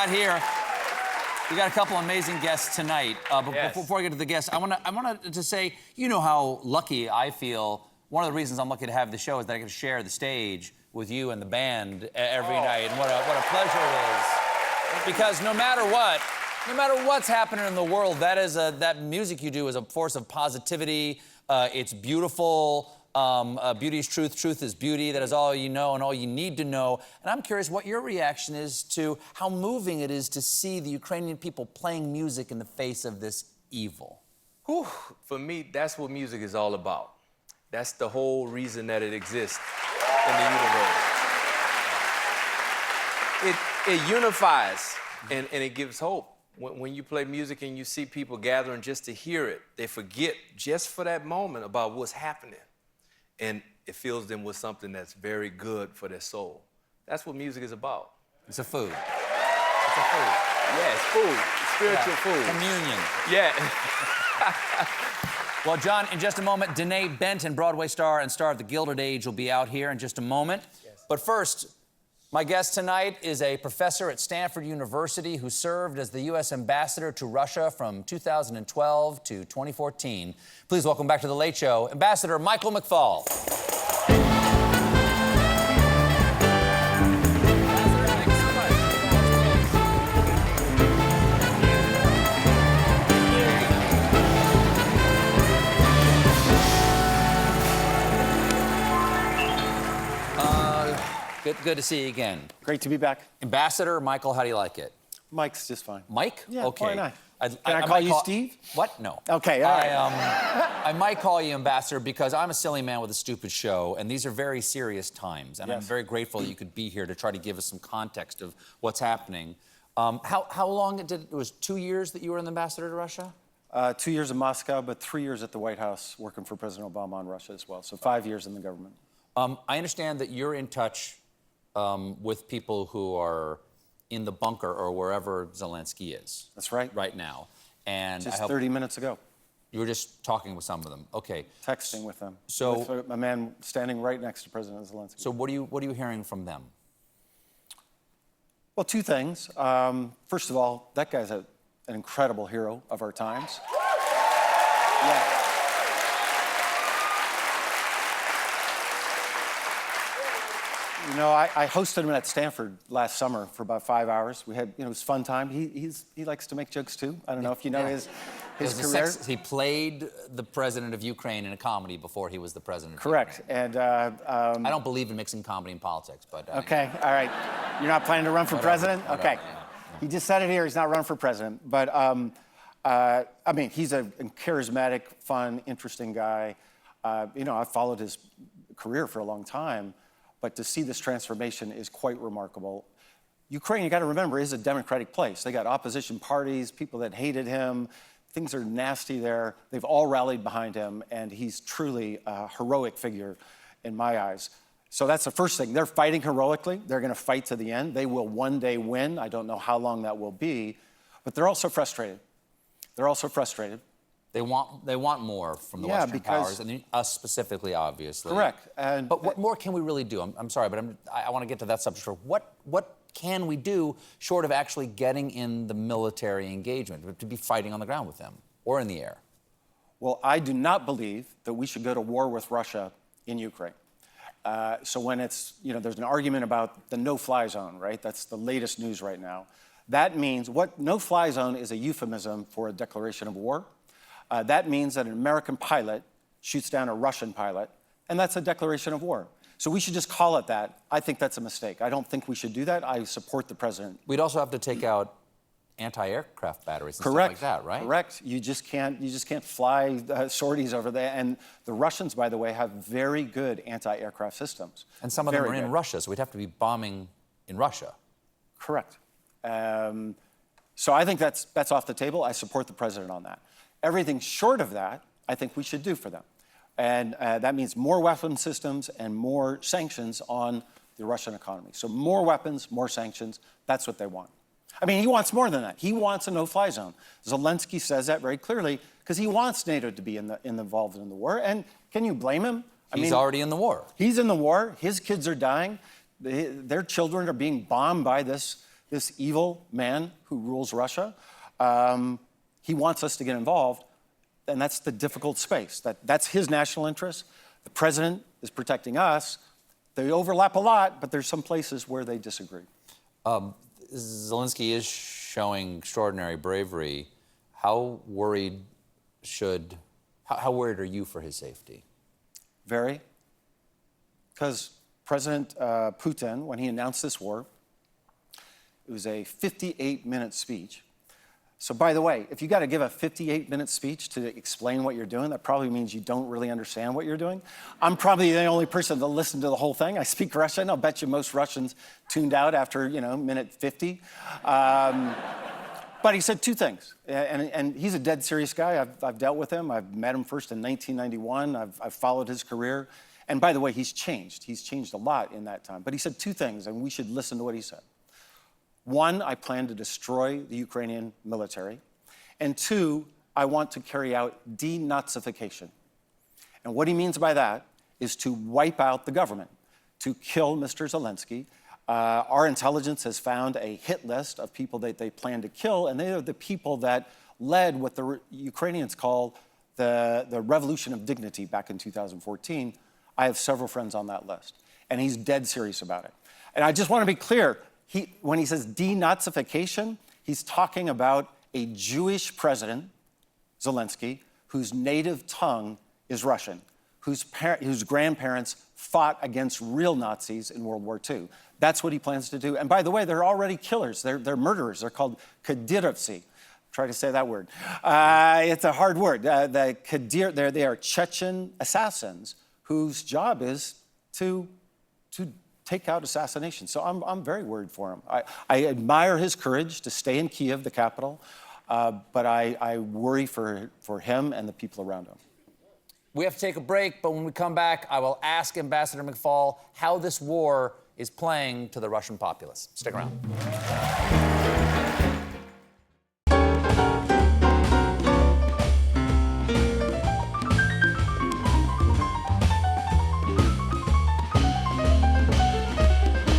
got here. We got a couple amazing guests tonight. But Yes. before I get to the guests, I want to say, you know how lucky I feel. One of the reasons I'm lucky to have the show is that I get to share the stage with you and the band every night, and what a pleasure it is. Because no matter what's happening in the world, that music you do is a force of positivity. It's beautiful. Beauty is truth, truth is beauty. That is all you know and all you need to know. And I'm curious what your reaction is to how moving it is to see the Ukrainian people playing music in the face of this evil. Whew. For me, that's what music is all about. That's the whole reason that it exists in the universe. It unifies and it gives hope. When you play music and you see people gathering just to hear it, they forget just for that moment about what's happening. And it fills them with something that's very good for their soul. That's what music is about. It's a food. It's a food. Yeah, it's food. Spiritual food. Communion. Yeah. Well, John, in just a moment, Danae Benton, Broadway star and star of The Gilded Age, will be out here in just a moment. Yes. But first, my guest tonight is a professor at Stanford University who served as the U.S. ambassador to Russia from 2012 to 2014. Please welcome back to The Late Show, Ambassador Michael McFaul. Good to see you again. Great to be back. Ambassador Michael, how do you like it? Mike's just fine. Mike? Yeah, okay. why not? Can I call you Steve? What? No. Okay, all right. I might call you Ambassador because I'm a silly man with a stupid show, and these are very serious times, and Yes. I'm very grateful that you could be here to try to give us some context of what's happening. How long it was 2 years that you were an ambassador to Russia? 2 years in Moscow, but 3 years at the White House working for President Obama on Russia as well. So 5 years in the government. I understand that you're in touch with people who are in the bunker or wherever Zelensky is. That's right. Right now. And Just 30 minutes ago. You were just talking with some of them. Okay. Texting with them. So with a man standing right next to President Zelensky. So what are you hearing from them? Well, two things. First of all, that guy's an incredible hero of our times. Yeah. You know, I hosted him at Stanford last summer for about 5 hours. We had, it was a fun time. He likes to make jokes too. I don't know if you know his career. He played the president of Ukraine in a comedy before he was the president. Correct. And I don't believe in mixing comedy and politics, but okay, all right. You're not planning to run for president? Okay. Yeah. He just said it here. He's not running for president. But I mean, he's a charismatic, fun, interesting guy. I've followed his career for a long time. But to see this transformation is quite remarkable. Ukraine, you got to remember, is a democratic place. They got opposition parties, people that hated him. Things are nasty there. They've all rallied behind him, and he's truly a heroic figure in my eyes. So that's the first thing. They're fighting heroically. They're going to fight to the end. They will one day win. I don't know how long that will be, but they're also frustrated. They're also frustrated. They want more from the Western powers, and us specifically, obviously. Correct. But what more can we really do? I'm sorry, but I want to get to that subject. What can we do short of actually getting in the military engagement, to be fighting on the ground with them or in the air? Well, I do not believe that we should go to war with Russia in Ukraine. So when there's an argument about the no-fly zone, right? That's the latest news right now. That means no-fly zone is a euphemism for a declaration of war. That means that an American pilot shoots down a Russian pilot, and that's a declaration of war. So we should just call it that. I think that's a mistake. I don't think we should do that. I support the president. We'd also have to take out anti-aircraft batteries and stuff like that, right? Correct. You just can't fly sorties over there. And the Russians, by the way, have very good anti-aircraft systems. And some of them are in Russia, so we'd have to be bombing in Russia. Correct. So I think that's off the table. I support the president on that. Everything short of that, I think we should do for them. And that means more weapon systems and more sanctions on the Russian economy. So more weapons, more sanctions, that's what they want. I mean, he wants more than that. He wants a no-fly zone. Zelensky says that very clearly because he wants NATO to be involved in the war. And can you blame him? He's already in the war. He's in the war. His kids are dying. Their children are being bombed by this this evil man who rules Russia. He wants us to get involved, and that's the difficult space. That's his national interest. The president is protecting us. They overlap a lot, but there's some places where they disagree. Zelensky is showing extraordinary bravery. How worried are you for his safety? Very. Because President Putin, when he announced this war, it was a 58-minute speech. So by the way, if you got to give a 58-minute speech to explain what you're doing, that probably means you don't really understand what you're doing. I'm probably the only person to listen to the whole thing. I speak Russian. I'll bet you most Russians tuned out after, minute 50. But he said two things, and he's a dead serious guy. I've dealt with him. I've met him first in 1991. I've followed his career. And by the way, he's changed. He's changed a lot in that time. But he said two things, and we should listen to what he said. One, I plan to destroy the Ukrainian military. And two, I want to carry out denazification. And what he means by that is to wipe out the government, to kill Mr. Zelensky. Our intelligence has found a hit list of people that they plan to kill, and they are the people that led what the Ukrainians call the Revolution of Dignity back in 2014. I have several friends on that list, and he's dead serious about it. And I just want to be clear, when he says denazification, he's talking about a Jewish president, Zelensky, whose native tongue is Russian, whose grandparents fought against real Nazis in World War II. That's what he plans to do. And by the way, they're already killers. They're murderers. They're called Kadyrovtsi. Try to say that word. It's a hard word. They are Chechen assassins whose job is to take out assassinations. So I'm very worried for him. I admire his courage to stay in Kiev, the capital, but I worry for him and the people around him. We have to take a break, but when we come back, I will ask Ambassador McFaul how this war is playing to the Russian populace. Stick around.